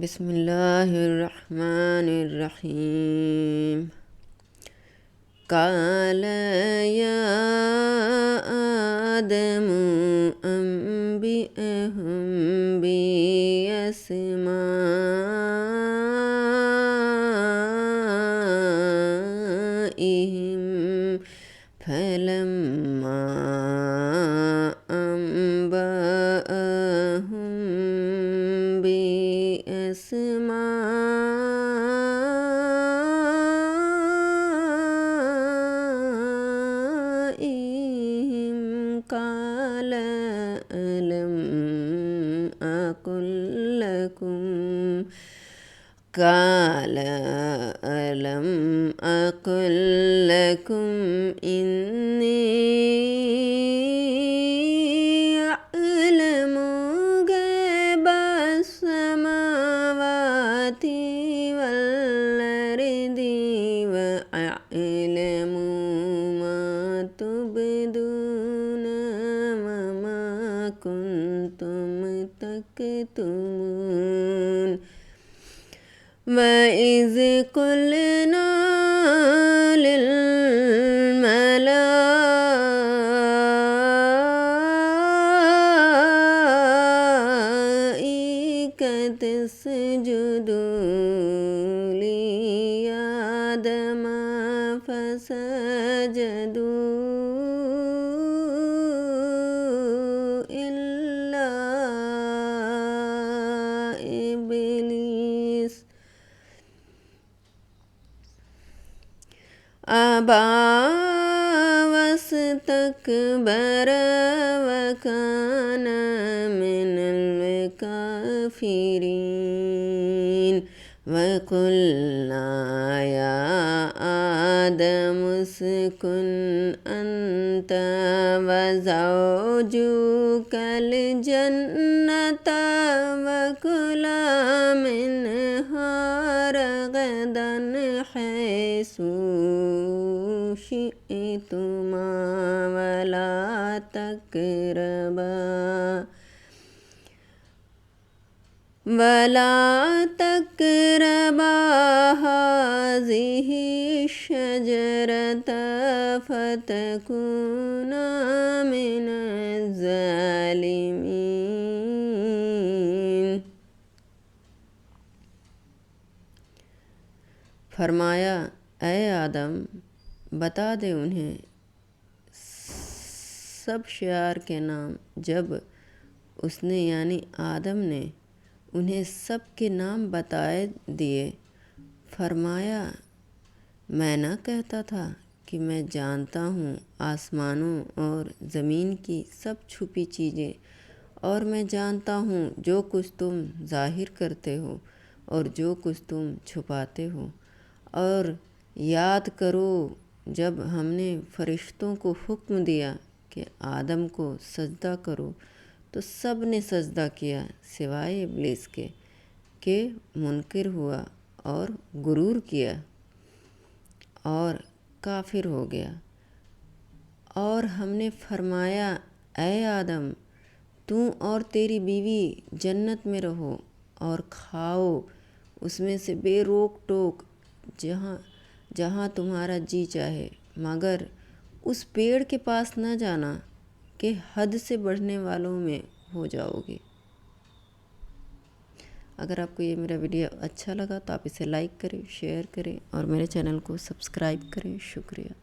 बिस्मिल्लाहिर्रहमानिर्रहीम। काल या आदमु अंबिअहुम बिअस्माइहिम फलम्मा अंबअहुम बिअस्माइहिम काल अलम अकुल लकुम काल अलम अकुल लकुम इन्नी अअलमु गैबस समावाति वल अर्दि व अअलमु मा तुबदून व मा कुन्तुम तक्तुमून। वइज़ क़ुल्ना लिल्मलाइकति इसजुदू लिआदम फसजदू इल्ला इब्लीस अबा वस्तकबरा व कान मिनल काफिरीन। व क़ुल्ना या आदम उस्कुन अन्त व ज़ौजुकल जन्नता व कुला मिन्हा रगदन हैसु शिअ्तुमा वला तक़रबा हाज़िहि शजरत फ़तकूना मिनज़ ज़ालिमीन। फरमाया, ऐ आदम, बता दे उन्हें सब शियार के नाम। जब उसने यानी आदम ने उन्हें सब के नाम बताए दिए, फरमाया, मैं न कहता था कि मैं जानता हूँ आसमानों और ज़मीन की सब छुपी चीज़ें, और मैं जानता हूँ जो कुछ तुम ज़ाहिर करते हो और जो कुछ तुम छुपाते हो। और याद करो जब हमने फरिश्तों को हुक्म दिया कि आदम को सजदा करो, तो सब ने सजदा किया सिवाय इब्लीस के मुनकिर हुआ और गुरूर किया और काफिर हो गया। और हमने फरमाया, ऐ आदम, तू और तेरी बीवी जन्नत में रहो और खाओ उसमें से बेरोक टोक जहाँ जहाँ तुम्हारा जी चाहे, मगर उस पेड़ के पास न जाना कि हद से बढ़ने वालों में हो जाओगे। अगर आपको ये मेरा वीडियो अच्छा लगा तो आप इसे लाइक करें, शेयर करें और मेरे चैनल को सब्सक्राइब करें। शुक्रिया।